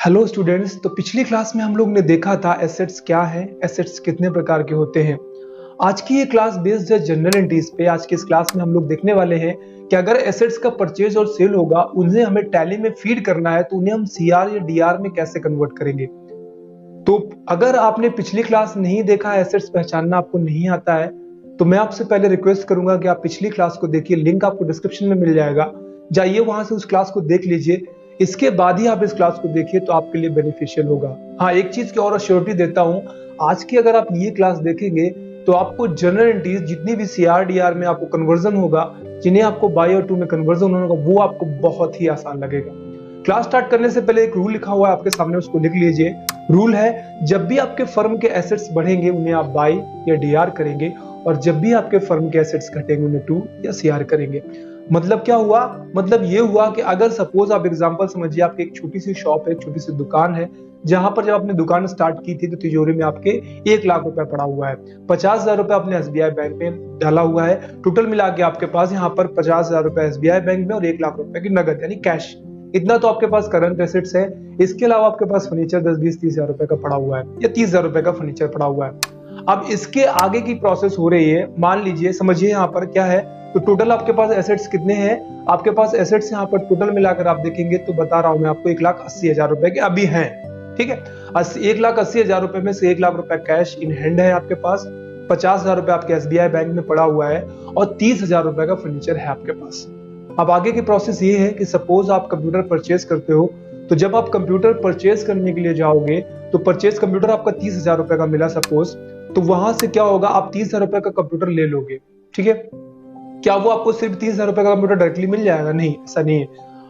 Hello students, तो पिछली class में हम लोग ने देखा था एसेट्स क्या है, एसेट्स कितने प्रकार के होते हैं। आज की ये क्लास बेस्ड है जनरल एंट्रीज पे। आज की इस क्लास में हम लोग देखने वाले हैं कि अगर एसेट्स का परचेज और सेल होगा, उन्हें हमें टैली में फीड करना है तो उन्हें हम सीआर या डीआर में कैसे कन्वर्ट करेंगे। तो अगर आपने पिछली क्लास नहीं देखा, एसेट्स पहचानना आपको नहीं आता है, तो मैं आपसे पहले रिक्वेस्ट करूंगा कि आप पिछली क्लास को देखिए। लिंक आपको डिस्क्रिप्शन में मिल जाएगा, जाइए वहां से उस क्लास को देख लीजिए। इसके बाद ही आप इस क्लास को देखिए तो आपके लिए बेनिफिशियल होगा। हाँ, एक चीज की और अश्योरिटी देता हूं, आज की अगर आप ये क्लास देखेंगे तो आपको जनरल एंट्रीज जितनी भी सीआर डीआर में आपको कन्वर्जन होगा, जिन्हें आपको बाई और टू में कन्वर्जन होगा, वो आपको बहुत ही आसान लगेगा। क्लास स्टार्ट करने से पहले एक रूल लिखा हुआ है आपके सामने, उसको लिख लीजिए। रूल है, जब भी आपके फर्म के एसेट्स बढ़ेंगे उन्हें आप बाई या डीआर करेंगे, और जब भी आपके फर्म के एसेट्स घटेंगे उन्हें टू या सीआर करेंगे। मतलब क्या हुआ? मतलब ये हुआ कि अगर सपोज आप एग्जांपल समझिए, आपकी एक छोटी सी शॉप है, एक छोटी सी दुकान है, जहां पर जब आपने दुकान स्टार्ट की थी तो तिजोरी में आपके 1 लाख रुपए पड़ा हुआ है। 50,000 रुपए आपने एसबीआई बैंक में डाला हुआ है। टोटल मिला के आपके पास यहाँ पर 50,000 रुपए एसबीआई बैंक में और 1 लाख रुपए की नगद यानी कैश, इतना तो आपके पास करंट एसेट्स है। इसके अलावा आपके पास फर्नीचर 10-20-30,000 रुपए का पड़ा हुआ है, या 30,000 रुपए का फर्नीचर पड़ा हुआ है। अब इसके आगे की प्रोसेस हो रही है। मान लीजिए, समझिए यहाँ पर क्या है, तो टोटल आपके पास एसेट्स कितने हैं? आपके पास एसेट्स यहाँ पर टोटल मिलाकर आप देखेंगे तो बता रहा हूं मैं आपको 1,80,000 रुपए के अभी हैं। ठीक है, 1,80,000 रुपए में से 1 लाख रुपए कैश इन हैंड है आपके पास, 50,000 रुपए आपके एसबीआई बैंक में पड़ा हुआ है, और 30,000 रुपए का फर्नीचर है आपके पास। अब आगे की प्रोसेस ये है कि सपोज आप कंप्यूटर परचेज करते हो, तो जब आप कंप्यूटर परचेज करने के लिए जाओगे तो परचेज कंप्यूटर आपका 30,000 रुपए का मिला सपोज, तो वहां से क्या होगा, आप 30,000 रुपए का कंप्यूटर ले लोगे। ठीक है, क्या वो आपको सिर्फ 30,000 रुपए का कंप्यूटर डायरेक्टली मिल जाएगा? नहीं, ऐसा नहीं है।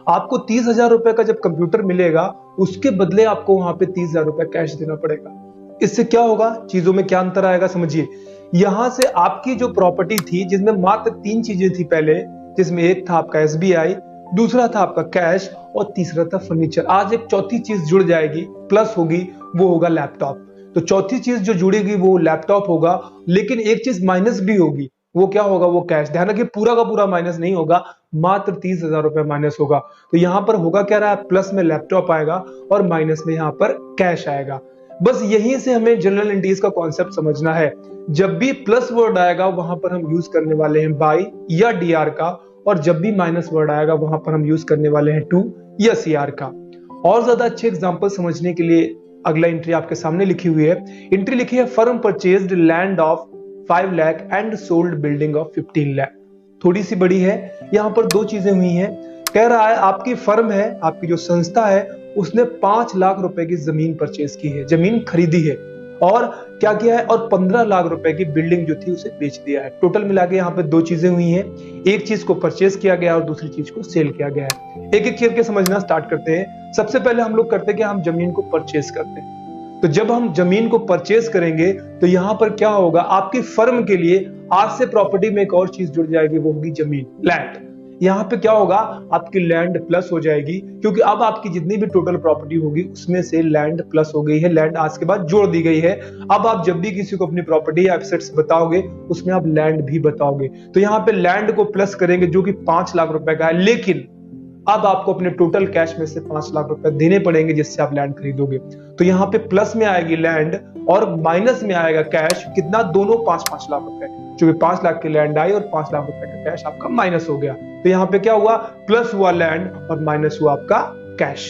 आपको 30,000 रुपए का जब कंप्यूटर मिलेगा, उसके बदले आपको वहां पे 30,000 रुपए कैश देना पड़ेगा। इससे क्या होगा, चीजों में क्या अंतर आएगा समझिए। यहां से आपकी जो प्रॉपर्टी थी, जिसमें मात्र 3 चीजें थी पहले, जिसमें एक था आपका एसबीआई, दूसरा था आपका कैश, और तीसरा था फर्नीचर। आज एक चौथी चीज जुड़ जाएगी, प्लस होगी, वो होगा लैपटॉप। तो चौथी चीज जो जुड़ेगी वो लैपटॉप होगा, लेकिन एक चीज माइनस भी होगी। वो क्या होगा? वो कैश। ध्यान रखिए, पूरा का पूरा माइनस नहीं होगा, मात्र 30,000 रुपए माइनस होगा। तो यहां पर होगा क्या रहा है, प्लस में लैपटॉप आएगा और माइनस में यहां पर कैश आएगा। बस यहीं से हमें जनरल एंट्रीज का कॉन्सेप्ट समझना है। जब भी प्लस वर्ड आएगा वहां पर हम यूज करने वाले हैं बाई या डीआर का, और जब भी माइनस वर्ड आएगा वहां पर हम यूज करने वाले हैं टू या सीआर का। और ज्यादा अच्छे एग्जांपल समझने के लिए अगला एंट्री आपके सामने लिखी हुई है। एंट्री लिखी है, firm purchased land of 5 lakh and sold building of 15 lakh. थोड़ी सी बड़ी है, यहां पर 2 चीजें हुई हैं। कह रहा है आपकी फर्म है, आपकी जो संस्था है, उसने 5 लाख रुपए की जमीन परचेज की है, जमीन खरीदी है, और क्या किया है, और 15 लाख रुपए की बिल्डिंग जो थी उसे बेच दिया है। टोटल मिला के यहाँ पे 2 चीजें हुई हैं। एक चीज को परचेज किया गया और दूसरी चीज को सेल किया गया है। एक एक करके समझना स्टार्ट करते हैं। सबसे पहले हम लोग करते हैं कि हम जमीन को परचेज करते हैं। तो जब हम जमीन को परचेज करेंगे तो यहां पर क्या होगा, आपकी फर्म के लिए आज से प्रॉपर्टी में एक और चीज जुड़ जाएगी, वो होगी जमीन, लैंड। यहां पे क्या होगा, आपकी लैंड प्लस हो जाएगी, क्योंकि अब आपकी जितनी भी टोटल प्रॉपर्टी होगी उसमें से लैंड प्लस हो गई है, लैंड आज के बाद जोड़ दी गई है। अब आप जब भी किसी को अपनी प्रॉपर्टी या एसेट्स बताओगे, उसमें आप लैंड भी बताओगे। तो यहाँ पे लैंड को प्लस करेंगे जो कि 5 लाख रुपए का है, लेकिन अब आपको अपने टोटल कैश में से 5 लाख रुपए देने पड़ेंगे जिससे आप लैंड खरीदोगे। तो यहाँ पे प्लस में आएगी लैंड और माइनस में आएगा कैश। कितना? दोनों 5-5 लाख रुपए, जो कि 5 लाख की लैंड आई और 5 लाख रुपए का कैश आपका माइनस हो गया। तो यहाँ पे क्या हुआ, प्लस हुआ लैंड और माइनस हुआ आपका कैश।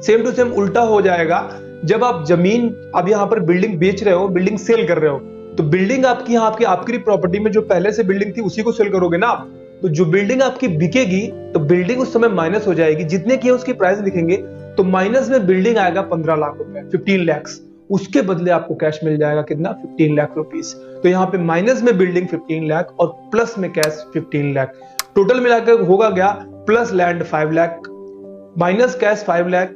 सेम टू सेम उल्टा हो जाएगा जब आप जमीन, अब यहाँ पर बिल्डिंग बेच रहे हो, बिल्डिंग सेल कर रहे हो, तो बिल्डिंग आपकी यहाँ आपकी प्रॉपर्टी में जो पहले से बिल्डिंग थी उसी को सेल करोगे ना आप। तो जो बिल्डिंग आपकी बिकेगी, तो बिल्डिंग उस समय माइनस हो जाएगी, जितने की है उसकी प्राइस लिखेंगे, तो माइनस में बिल्डिंग आएगा 15 लाख रुपए, 15 लाख। उसके बदले आपको कैश मिल जाएगा कितना? 15 लाख रुपीस। तो यहाँ पे माइनस में बिल्डिंग 15 लाख और प्लस में कैश 15 लाख। टोटल मिलाकर होगा क्या, plus land 5 lakh, minus cash 5 lakh,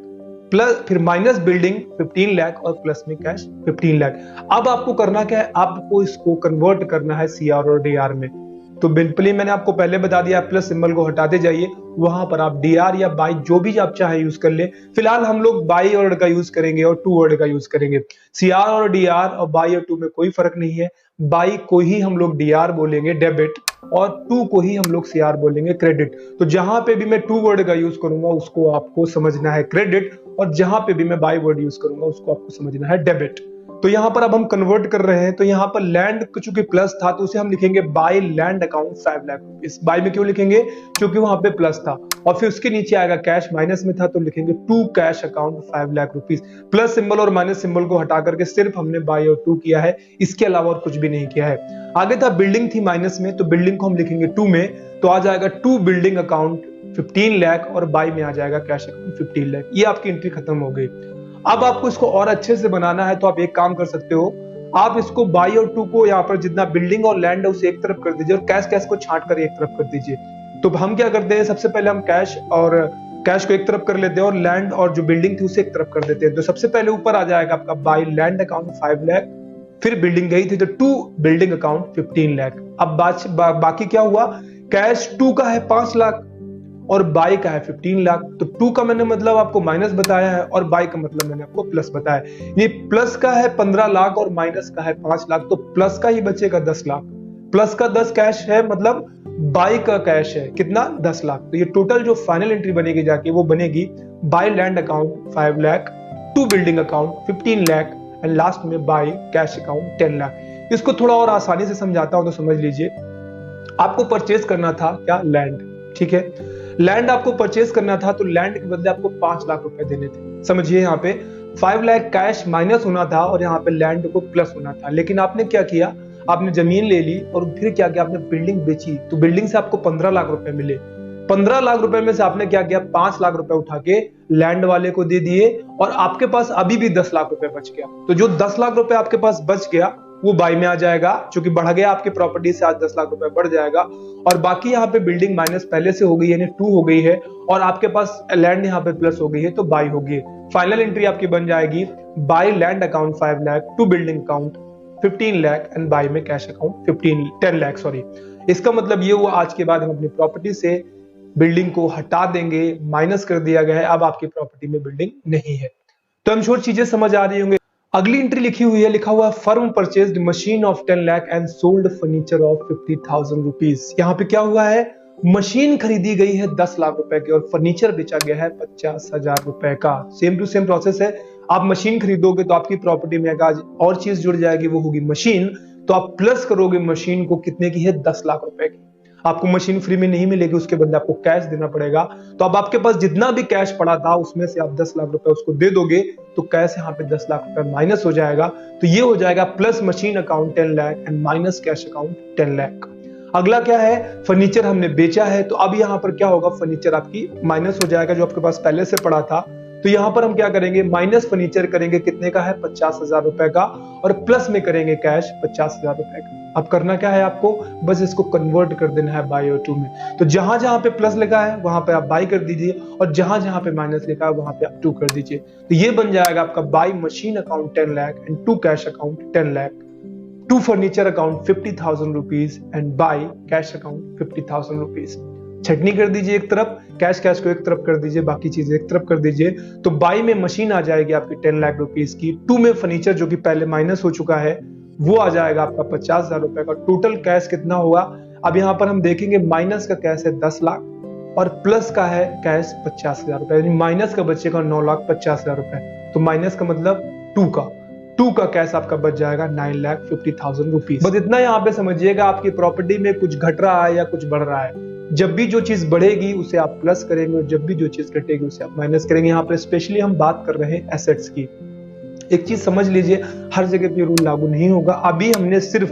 plus फिर माइनस बिल्डिंग 15 लाख और प्लस में कैश 15 लाख। अब आपको करना क्या है, आपको इसको कन्वर्ट करना है सीआर और डीआर में। तो बिल्कुल ही मैंने आपको पहले बता दिया, प्लस सिंबल को हटाते जाइए, वहां पर आप डीआर या बाई जो भी आप चाहे यूज कर ले। फिलहाल हम लोग बाई वर्ड का यूज करेंगे और टू वर्ड का यूज करेंगे। सीआर और डीआर और बाई और टू में कोई फर्क नहीं है। बाई को ही हम लोग डीआर बोलेंगे डेबिट, और टू को ही हम लोग सीआर बोलेंगे क्रेडिट। तो जहां पे भी मैं टू वर्ड का यूज करूंगा उसको आपको समझना है क्रेडिट, और जहां पे भी मैं बाई वर्ड यूज करूंगा उसको आपको समझना है डेबिट। तो यहां पर अब हम कन्वर्ट कर रहे हैं, तो यहां पर लैंड चूंकि प्लस था तो उसे हम लिखेंगे by land account 5 lakh rupees. By में क्यों लिखेंगे, क्योंकि वहां पे प्लस था, और फिर उसके नीचे आएगा कैश, माइनस में था तो लिखेंगे to cash account 5 lakh rupees. Plus symbol और माइनस सिंबल को हटा करके सिर्फ हमने बाय और टू किया है, इसके अलावा और कुछ भी नहीं किया है। आगे था बिल्डिंग थी माइनस में, तो बिल्डिंग को हम लिखेंगे टू में, तो आ जाएगा टू बिल्डिंग अकाउंट 15 लाख, और बाय में आ जाएगा कैश अकाउंट 15 लाख। ये आपकी एंट्री खत्म हो गई। अब आपको इसको और अच्छे से बनाना है, तो आप एक काम कर सकते हो, आप इसको बाई और टू को यहाँ पर जितना बिल्डिंग और लैंड है उसे एक तरफ कर दीजिए, और कैश को छांट कर एक तरफ कर दीजिए। तो हम क्या करते हैं, सबसे पहले हम कैश को एक तरफ कर लेते हैं, और लैंड और जो बिल्डिंग थी उसे एक तरफ कर देते हैं। तो सबसे पहले ऊपर आ जाएगा आपका बाई लैंड अकाउंट 5 लाख, फिर बिल्डिंग गई थी तो टू बिल्डिंग अकाउंट 15 लाख। अब बाकी क्या हुआ, कैश टू का है 5 लाख और बाई का है 15 लाख। तो टू का मैंने मतलब आपको माइनस बताया है, और बाई का मतलब मैंने आपको प्लस बताया है। ये प्लस का है 15 लाख और माइनस का है 5 लाख, तो प्लस का ही बचेगा 10 लाख। प्लस का 10 कैश है, मतलब बाई का कैश है कितना, 10 लाख। तो ये टोटल जो फाइनल एंट्री बनेगी जाके वो बनेगी by land account 5 lakh, to building account 15 lakh, and last में बाई कैश अकाउंट 10 लाख। इसको थोड़ा और आसानी से समझाता हूं तो समझ लीजिए, आपको परचेज करना था क्या, लैंड, ठीक है। लैंड आपको परचेज करना था, तो लैंड के बदले आपको 5 लाख रुपए देने थे। समझिए यहाँ पे 5 लाख कैश माइनस होना था और यहाँ पे लैंड को प्लस होना था, लेकिन आपने क्या किया, आपने जमीन ले ली और फिर क्या किया, आपने बिल्डिंग बेची, तो बिल्डिंग से आपको 15 लाख रुपए मिले। 15 लाख रुपए में से आपने क्या किया, 5 लाख रुपए उठा के लैंड वाले को दे दिए, और आपके पास अभी भी 10 लाख रुपए बच गया। तो जो 10 लाख रुपए आपके पास बच गया वो बाई में आ जाएगा, क्योंकि बढ़ गया आपकी प्रॉपर्टी से, आज 10 लाख रुपए बढ़ जाएगा। और बाकी यहाँ पे बिल्डिंग माइनस पहले से हो गई है, यानी 2 हो गई है, और आपके पास लैंड यहाँ पे प्लस हो गई है, तो बाई होगी। फाइनल एंट्री आपकी बन जाएगी by land account 5 lakh, to building account 15 lakh, and by में कैश अकाउंट 10 लाख सॉरी। इसका मतलब ये हुआ, आज के बाद हम अपनी प्रॉपर्टी से बिल्डिंग को हटा देंगे, माइनस कर दिया गया है, अब आपकी प्रॉपर्टी में बिल्डिंग नहीं है। तो हम श्योर चीजें समझ आ रही होंगे। अगली एंट्री लिखी हुई है, लिखा हुआ firm purchased machine of 10 lakh and sold furniture of 50,000 rupees. यहाँ पे क्या हुआ है, मशीन खरीदी गई है 10 लाख रुपए की और फर्नीचर बेचा गया है 50,000 रुपए का। सेम टू सेम प्रोसेस है। आप मशीन खरीदोगे तो आपकी प्रॉपर्टी में एक और चीज जुड़ जाएगी, वो होगी मशीन। तो आप प्लस करोगे मशीन को, कितने की है, 10 लाख रुपए की। आपको मशीन फ्री में नहीं मिलेगी, उसके बदले आपको कैश देना पड़ेगा। तो अब आपके पास जितना भी कैश पड़ा था उसमें से आप 10 लाख रुपए उसको दे दोगे, तो कैश यहाँ पे 10 लाख रुपए माइनस हो जाएगा। तो ये हो जाएगा plus machine account 10 lakh and minus cash account 10 lakh. अगला क्या है, फर्नीचर हमने बेचा है, तो अब यहाँ पर क्या होगा, फर्नीचर आपकी माइनस हो जाएगा जो आपके पास पहले से पड़ा था। तो यहाँ पर हम क्या करेंगे, माइनस फर्नीचर करेंगे, कितने का है, 50,000 रुपए का, और प्लस में करेंगे कैश 50,000 रुपए का। अब करना क्या है, आपको बस इसको कन्वर्ट कर देना है बाई और टू में। तो जहां जहां पे प्लस लिखा है वहां पे आप बाई कर दीजिए, और जहां जहां पे माइनस लिखा है वहां पे आप टू कर दीजिए। तो ये बन जाएगा आपका by machine account 10 lakh and to cash account 10 lakh, to furniture account 50,000 rupees and by cash account 50,000 rupees. छटनी कर दीजिए एक तरफ, कैश को एक तरफ कर दीजिए, बाकी चीजें एक तरफ कर दीजिए। तो बाई में मशीन आ जाएगी आपकी 10 लाख रुपीज की, टू में फर्नीचर जो कि पहले माइनस हो चुका है वो आ जाएगा आपका 50,000 रुपए का। टोटल कैश कितना होगा, अब यहाँ पर हम देखेंगे माइनस का कैश है 10 लाख और प्लस का है कैश 50,000 रुपए, यानी माइनस का बचेगा 9,50,000 रुपए। तो माइनस का मतलब टू का कैश आपका बच जाएगा 9,50,000 रुपीज। बस इतना यहाँ पे समझिएगा, आपकी प्रॉपर्टी में कुछ घट रहा है या कुछ बढ़ रहा है, जब भी जो चीज बढ़ेगी उसे आप प्लस करेंगे और जब भी जो चीज घटेगी उसे आप माइनस करेंगे। यहाँ पे स्पेशली हम बात कर रहे हैं एसेट्स की। एक चीज समझ लीजिए, हर जगह पे रूल लागू नहीं होगा। अभी हमने सिर्फ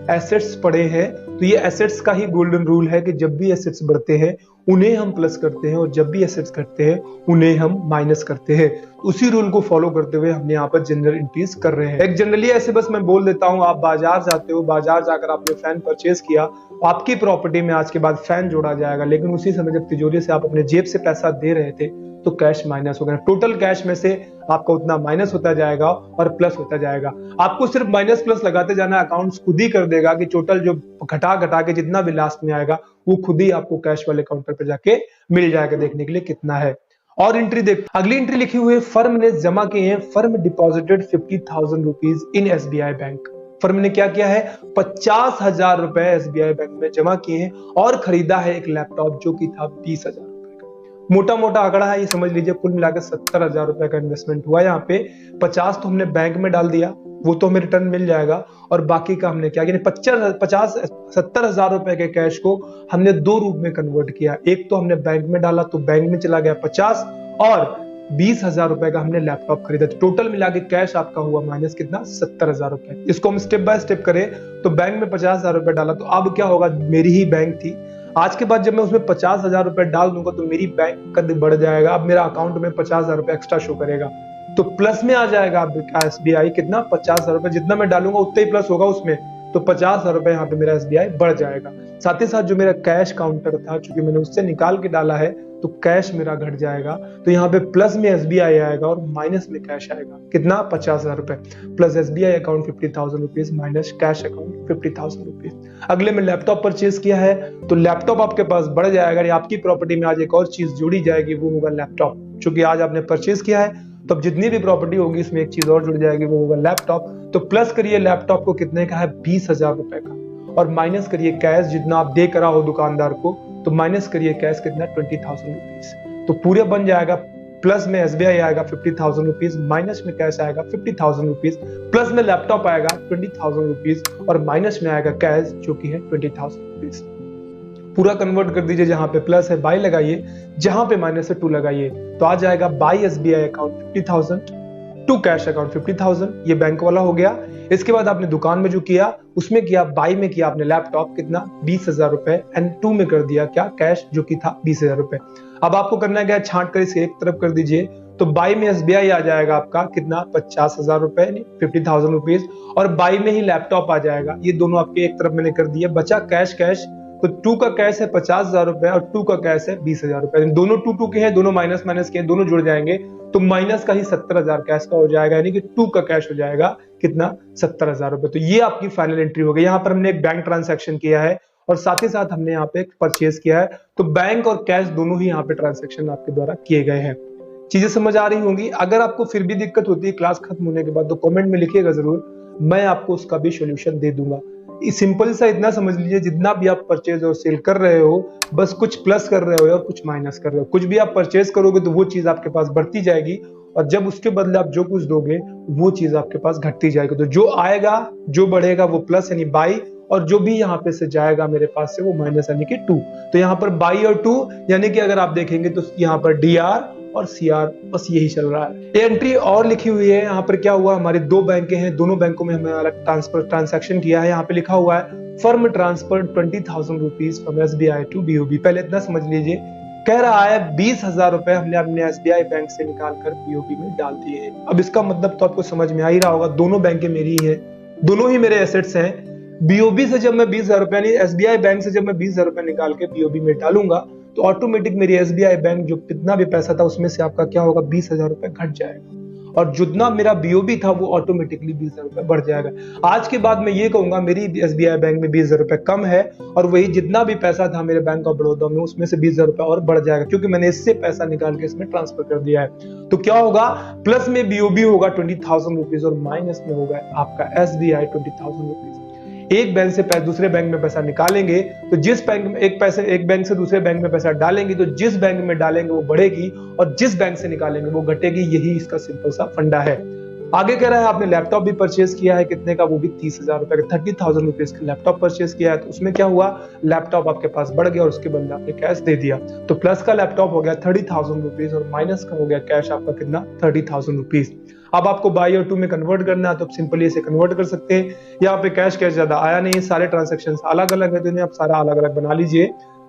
एसेट्स पढ़े हैं, तो ये एसेट्स का ही गोल्डन रूल है कि जब भी एसेट्स बढ़ते हैं उन्हें हम प्लस करते हैं और जब भी एसेट्स घटते हैं उन्हें हम माइनस करते हैं। उसी रूल को फॉलो करते हुए हमने यहाँ पर जनरल एंट्रीज कर रहे हैं। एक जनरली ऐसे बस मैं बोल देता हूँ, आप बाजार जाते हो, बाजार जाकर आपने फैन परचेज किया, आपकी प्रॉपर्टी में आज के बाद फैन जोड़ा जाएगा, लेकिन उसी समय जब तिजोरी से आप अपने जेब से पैसा दे रहे थे तो कैश माइनस होगा। टोटल कैश में से आपका उतना माइनस होता जाएगा और प्लस होता जाएगा। आपको सिर्फ माइनस प्लस लगाते जाना, अकाउंट्स खुद ही कर देगा कि टोटल जो घटा घटा के जितना भी लास्ट में आएगा वो खुद ही आपको कैश वाले काउंटर पर जाके मिल जाएगा देखने के लिए कितना है। और एंट्री देख, अगली एंट्री लिखी हुई है फर्म ने जमा किए हैं, firm deposited 50,000 rupees in SBI bank. Firm ने क्या किया है, 50,000 रुपए एसबीआई बैंक में जमा किए हैं और खरीदा है एक लैपटॉप जो कि था 20,000 रुपए का। मोटा मोटा आंकड़ा है ये, समझ लीजिए कुल मिलाकर 70,000 रुपए का इन्वेस्टमेंट हुआ। यहाँ पे 50 तो हमने बैंक में डाल दिया, वो तो हमें रिटर्न मिल जाएगा, और बाकी का हमने क्या किया, 70,000 रुपए के कैश को हमने दो रूप में कन्वर्ट किया। एक तो हमने बैंक में डाला तो बैंक में चला गया 50, और 20,000 रुपए का हमने लैपटॉप खरीदा। तो टोटल मिला के कैश आपका हुआ माइनस कितना, 70,000 रुपए। इसको हम स्टेप बाय स्टेप करें तो बैंक में 50,000 रुपए डाला, तो अब क्या होगा, मेरी ही बैंक थी। आज के बाद जब मैं उसमें 50,000 रुपए डाल दूंगा तो मेरी बैंक कद बढ़ जाएगा। अब मेरा अकाउंट में 50,000 रुपए एक्स्ट्रा शो करेगा, तो प्लस में आ जाएगा एसबीआई कितना, 50,000 रुपए। जितना मैं डालूंगा उतना ही प्लस होगा उसमें, तो 50,000 रुपए यहाँ पे मेरा एसबीआई बढ़ जाएगा। साथ ही साथ जो मेरा कैश काउंटर था, चूंकि मैंने उससे निकाल के डाला है, तो कैश मेरा घट जाएगा। तो यहाँ पे प्लस में एसबीआई आएगा और माइनस में कैश आएगा कितना, 50,000 रुपए। Plus SBI account 50,000 rupees minus cash account 50,000 rupees. अगले में लैपटॉप परचेज किया है, तो लैपटॉप आपके पास बढ़ जाएगा। आपकी प्रॉपर्टी में आज एक और चीज जुड़ी जाएगी, वो होगा लैपटॉप। चूंकि आज आपने परचेज किया है तो अब जितनी भी प्रॉपर्टी होगी इसमें एक चीज और जुड़ जाएगी, वो होगा लैपटॉप। तो प्लस करिए लैपटॉप को कितने का है, 20,000 रुपए का, और माइनस करिए कैश जितना आप दे करा हो दुकानदार को, तो माइनस करिए कैश कितना, 20,000 रुपीज। तो पूरे बन जाएगा, प्लस में एसबीआई आएगा 50,000 रुपीज, माइनस में कैश आएगा 50,000 रुपीज, प्लस में लैपटॉप आएगा 20,000 रुपीज, और माइनस में आएगा कैश जो कि है 20,000 रुपीज। पूरा कन्वर्ट कर दीजिए, जहां पे प्लस है बाई लगाइए, जहां पे माइनस है टू लगाइए, तो आ जाएगा by SBI account 50,000, to cash account 50,000, ये बैंक वाला हो गया। इसके बाद आपने दुकान में जो किया उसमें किया, बाई में किया आपने लैपटॉप कितना, 20,000 रुपए, एंड टू में कर दिया क्या, कैश जो कि था 20,000 रुपए। अब आपको करना क्या है, छांट कर इसे एक तरफ कर दीजिए, तो बाई में एसबीआई आ जाएगा आपका कितना, 50,000 रुपए, 50,000 रुपीज, और बाई में ही लैपटॉप आ जाएगा। ये दोनों आपके एक तरफ मैंने कर दिया, बचा कैश। कैश तो टू का कैश है 50,000 रुपए और टू का कैश है 20,000 रुपए। दोनों टू के हैं, दोनों माइनस माइनस के हैं, दोनों जुड़ जाएंगे, तो माइनस का ही 70,000 कैश का हो जाएगा, यानी कि टू का कैश हो जाएगा कितना, 70,000 रुपए। तो ये आपकी फाइनल एंट्री हो गई। यहाँ पर हमने एक बैंक ट्रांसैक्शन किया है और साथ ही साथ हमने यहाँ पे एक परचेज किया है, तो बैंक और कैश दोनों ही यहाँ पे ट्रांसैक्शन आपके द्वारा किए गए हैं। चीजें समझ आ रही होंगी। अगर आपको फिर भी दिक्कत होती है क्लास खत्म होने के बाद, तो कमेंट में लिखिएगा जरूर, मैं आपको उसका भी सोल्यूशन दे दूंगा। सिंपल सा इतना समझ लीजिए, जितना भी आप परचेज और सेल कर रहे हो, बस कुछ प्लस कर रहे हो और कुछ माइनस कर रहे हो। कुछ भी आप परचेज करोगे तो वो चीज आपके पास बढ़ती जाएगी, और जब उसके बदले आप जो कुछ दोगे वो चीज आपके पास घटती जाएगी। तो जो आएगा, जो बढ़ेगा वो प्लस यानी बाई, और जो भी यहाँ पे से जाएगा मेरे पास से वो माइनस यानी कि टू। तो यहाँ पर बाई और टू, यानी कि अगर आप देखेंगे तो यहाँ पर डीआर और सीआर, बस यही चल रहा है। एंट्री और लिखी हुई है, यहाँ पर क्या हुआ, हमारे दो बैंकें हैं, दोनों बैंकों में हमने अलग ट्रांसैक्शन किया है। यहाँ पे लिखा हुआ है firm transfer 20,000 rupees from SBI to BOB. पहले इतना समझ लीजिए, कह रहा है 20,000 रुपए हमने अपने एसबीआई बैंक से निकाल कर बीओबी में डाल दिए। अब इसका मतलब तो आपको समझ में आ ही रहा होगा, दोनों बैंकें मेरी ही है, दोनों ही मेरे एसेट्स हैं। बीओबी से जब मैं 20,000 रुपए यानी एसबीआई बैंक से जब मैं 20,000 रुपए निकाल के बीओबी में डालूंगा, तो ऑटोमेटिक मेरी एसबीआई बैंक जो कितना भी पैसा था उसमें से आपका क्या होगा, 20,000 रुपए घट जाएगा, और जितना मेरा बीओबी था वो ऑटोमेटिकली 20,000 रुपए बढ़ जाएगा। आज के बाद मैं ये कहूंगा मेरी एसबीआई बैंक में 20,000 रुपए कम है, और वही जितना भी पैसा था मेरे बैंक ऑफ बड़ौदा में उसमें से 20,000 रुपए और बढ़ जाएगा, क्योंकि मैंने इससे पैसा निकाल के इसमें ट्रांसफर कर दिया है। तो क्या होगा, प्लस में बीओबी होगा 20,000 रुपीज और माइनस में होगा आपका एसबीआई 20,000 रुपीज। एक बैंक से दूसरे बैंक में पैसा निकालेंगे तो जिस बैंक में एक बैंक से दूसरे बैंक में पैसा डालेंगे तो जिस बैंक में डालेंगे वो बढ़ेगी, और जिस बैंक से निकालेंगे वो घटेगी। यही इसका सिंपल सा फंडा है। आगे कह रहा है आपने लैपटॉप भी परचेज किया है, कितने का, वो भी 30,000 रुपए का, 30,000 रुपीज का लैपटॉप परचेज किया है। तो उसमें क्या हुआ, लैपटॉप आपके पास बढ़ गया और उसके बदले आपने कैश दे दिया। तो प्लस का लैपटॉप हो गया 30,000 रुपीज और माइनस का हो गया कैश आपका कितना, 30,000 रुपीज। अब आपको बाई और टू में कन्वर्ट करना है तो आप सिंपली इसे कन्वर्ट कर सकते हैं। यहाँ पे कैश ज्यादा आया नहीं है, सारे ट्रांजेक्शन अलग अलग है, तो इन्हें आप सारा अलग अलग बना लीजिए।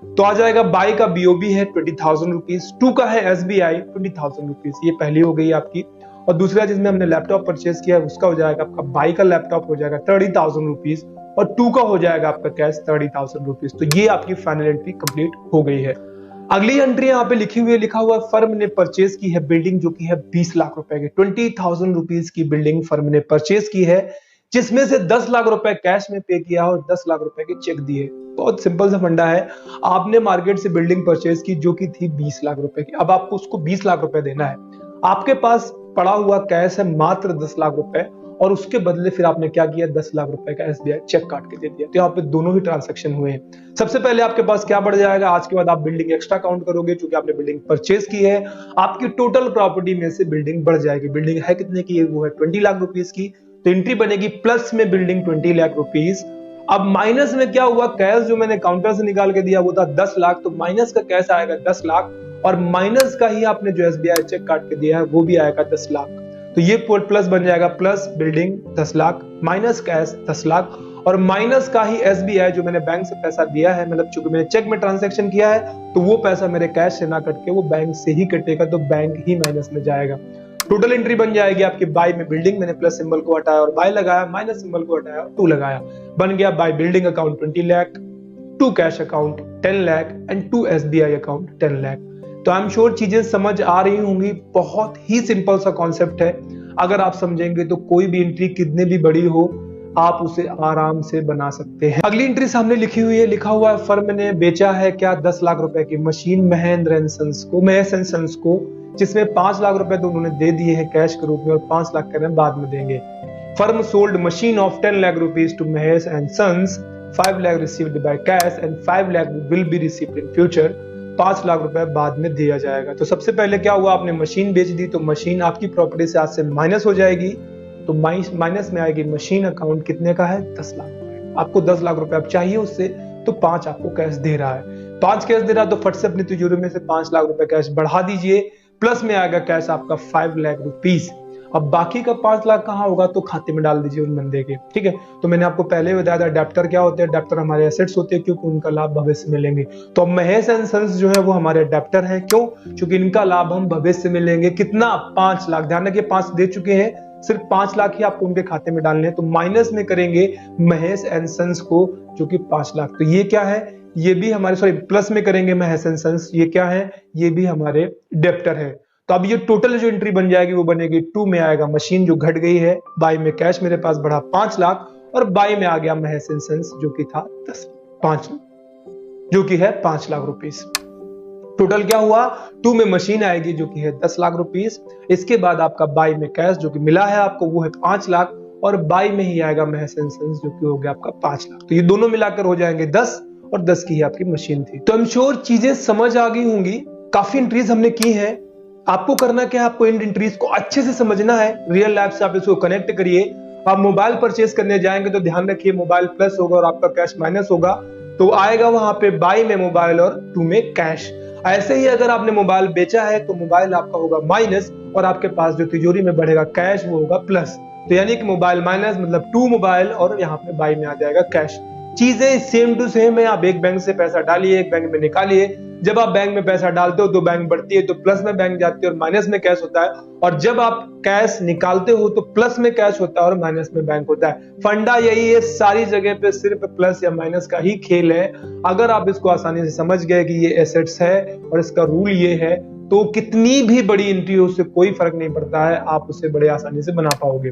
तो आ जाएगा बाई का बीओबी है 20,000 रुपीज, टू का है एसबीआई 20,000 रुपीज, ये पहली हो गई आपकी। और दूसरा जिसमें हमने लैपटॉप परचेज किया है उसका हो जाएगा आपका, बाई का लैपटॉप हो जाएगा 30,000 रुपीज और टू का हो जाएगा आपका कैश 30,000 रुपीज। तो ये आपकी फाइनल एंट्री कंप्लीट हो गई है। अगली एंट्री यहाँ पे लिखी हुई है, लिखा हुआ है फर्म ने परचेज की है बिल्डिंग जो की है 20 लाख रुपए की। 20,000 रुपीज की बिल्डिंग फर्म ने परचेज की है, जिसमें से 10 लाख रुपए कैश में पे किया और 10 लाख रुपए के चेक दिए। बहुत सिंपल सा फंडा है। आपने मार्केट से बिल्डिंग परचेज की जो की थी 20 लाख रुपए की, अब आपको उसको 20 लाख रुपए देना है। आपके पास पड़ा हुआ कैश है मात्र 10 लाख रुपए, और उसके बदले फिर आपने क्या किया, 10 लाख रुपए का एसबीआई चेक काट के दे दिया। तो यहाँ पे दोनों ही ट्रांसैक्शन हुए हैं। सबसे पहले आपके पास क्या बढ़ जाएगा, आज के बाद आप बिल्डिंग एक्स्ट्रा काउंट करोगे क्योंकि आपने बिल्डिंग परचेज की है। आपकी टोटल प्रॉपर्टी में से बिल्डिंग बढ़ जाएगी। बिल्डिंग है कितने की, वो है 20 लाख रुपीज की, तो एंट्री बनेगी प्लस में बिल्डिंग 20 लाख रुपीज। अब माइनस में क्या हुआ, कैश जो मैंने काउंटर से निकाल के दिया वो था 10 लाख, तो माइनस का कैश आएगा 10 लाख, और माइनस का ही आपने जो एसबीआई चेक काट के दिया है वो भी आएगा 10 लाख। तो ये प्लस बन जाएगा, plus building 10 lakh minus cash 10 lakh, और माइनस का ही एसबीआई जो मैंने बैंक से पैसा दिया है, मतलब चूंकि मैंने चेक में ट्रांजैक्शन किया है तो वो पैसा मेरे कैश से ना कट के वो बैंक से ही कटेगा, तो बैंक ही माइनस में जाएगा। टोटल एंट्री बन जाएगी आपकी बाय में बिल्डिंग, मैंने प्लस सिंबल को हटाया और बाय लगाया, माइनस सिंबल को हटाया और 2 लगाया, बन गया by building account 20 lakh, to cash account 10 lakh and to SBI account 10 lakh. तो आई एम श्योर चीजें समझ आ रही होंगी। बहुत ही सिंपल सा कॉन्सेप्ट है। अगर आप समझेंगे तो कोई भी एंट्री कितने भी बड़ी हो आप उसे आराम से बना सकते हैं। अगली एंट्री सामने लिखी हुई है, लिखा हुआ है फर्म ने बेचा है क्या 10 लाख रुपए की मशीन महेश एंड सन्स को, जिसमें 5 लाख रुपए तो उन्होंने दे दिए हैं कैश के रूप में और 5 लाख कह रहे हैं बाद में देंगे। Firm sold machine of 10 lakh rupees to Mahesh and sons, 5 lakh received by cash and 5 lakh will be received in future. 5 lakh रुपए बाद में दिया जाएगा। तो सबसे पहले क्या हुआ, आपने मशीन बेच दी तो मशीन आपकी प्रॉपर्टी से आज से माइनस हो जाएगी, तो माइनस में आएगी मशीन अकाउंट कितने का है 10 लाख रुपए। आपको 10 लाख रुपए अब चाहिए उससे, तो 5 आपको कैश दे रहा है। 5 कैश दे रहा है तो फट से अपनी तिजोरी में से 5 लाख रुपए कैश बढ़ा दीजिए, प्लस में आएगा कैश आपका 5 लाख रुपीज। अब बाकी का 5 लाख कहाँ होगा, तो खाते में डाल दीजिए उन बंदे के, ठीक है। तो मैंने आपको पहले बताया था अडेप्टर क्या होते हैं, अडेप्टर हमारे एसेट्स होते हैं क्योंकि उनका लाभ भविष्य में लेंगे। तो अब महेश एंड सन्स जो है वो हमारे अडेप्टर है, क्यों, क्योंकि इनका लाभ हम भविष्य में लेंगे। कितना, 5 लाख। ध्यान रखिए 5 दे चुके हैं, सिर्फ 5 लाख ही आपको उनके खाते में डालने हैं। तो माइनस में करेंगे महेश एंड सन्स को जो कि 5 लाख। तो ये क्या है, ये भी हमारे प्लस में करेंगे महेश एंड सन्स, ये क्या है, ये भी हमारे डेप्टर है। तो अब ये टोटल जो एंट्री बन जाएगी वो बनेगी 2 में आएगा मशीन जो घट गई है, बाय में कैश मेरे पास बढ़ा 5 लाख, और बाय में आ गया महेश एंड सन्स जो कि था 5 जो कि है 5 लाख रुपीस। टोटल क्या हुआ, 2 में मशीन आएगी जो कि है 10 लाख रुपीस। इसके बाद आपका बाय में कैश जो कि मिला है आपको वो है 5 लाख, और बाय में ही आएगा महेश एंड सन्स जो कि हो गया आपका 5 लाख। तो ये दोनों मिलाकर हो जाएंगे 10, और 10 की ही आपकी मशीन थी। तो आई एम श्योर चीजें समझ आ गई होंगी। काफी एंट्रीज हमने की है। आपको करना क्या है, आपको इन एंट्रीज को अच्छे से समझना है, रियल लाइफ से आप इसको कनेक्ट करिए। आप मोबाइल परचेज करने जाएंगे तो ध्यान रखिए मोबाइल प्लस होगा और आपका कैश माइनस होगा, तो आएगा वहां पे बाय में मोबाइल और 2 में कैश। ऐसे ही अगर आपने मोबाइल बेचा है तो मोबाइल आपका होगा माइनस, और आपके पास जो तिजोरी में बढ़ेगा कैश वो होगा प्लस। तो यानी कि मोबाइल माइनस मतलब 2 मोबाइल, और यहाँ पे बाय में आ जाएगा कैश। चीजें सेम टू सेम है। आप एक बैंक से पैसा डालिए, एक बैंक में निकालिए। जब आप बैंक में पैसा डालते हो तो बैंक बढ़ती है, तो प्लस में बैंक जाती है और माइनस में कैश होता है, और जब आप कैश निकालते हो तो प्लस में कैश होता है और माइनस में बैंक होता है। फंडा यही है, सारी जगह पे सिर्फ प्लस या माइनस का ही खेल है। अगर आप इसको आसानी से समझ गए कि ये एसेट्स है और इसका रूल ये है, तो कितनी भी बड़ी एंट्री हो उससे कोई फर्क नहीं पड़ता है, आप उसे बड़े आसानी से बना पाओगे।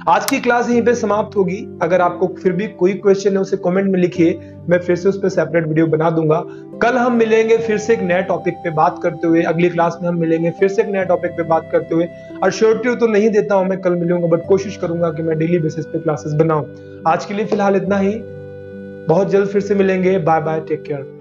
आज की क्लास यहीं पे समाप्त होगी। अगर आपको फिर भी कोई क्वेश्चन है उसे कमेंट में लिखिए, मैं फिर से उस पर सेपरेट वीडियो बना दूंगा। कल हम मिलेंगे फिर से एक नए टॉपिक पे बात करते हुए। अगली क्लास में हम मिलेंगे फिर से एक नए टॉपिक पे बात करते हुए। और श्योरिटी तो नहीं देता हूं मैं कल मिलूंगा, बट कोशिश करूंगा कि मैं डेली बेसिस पे क्लासेस बनाऊं। आज के लिए फिलहाल इतना ही, बहुत जल्द फिर से मिलेंगे। Bye bye, take care.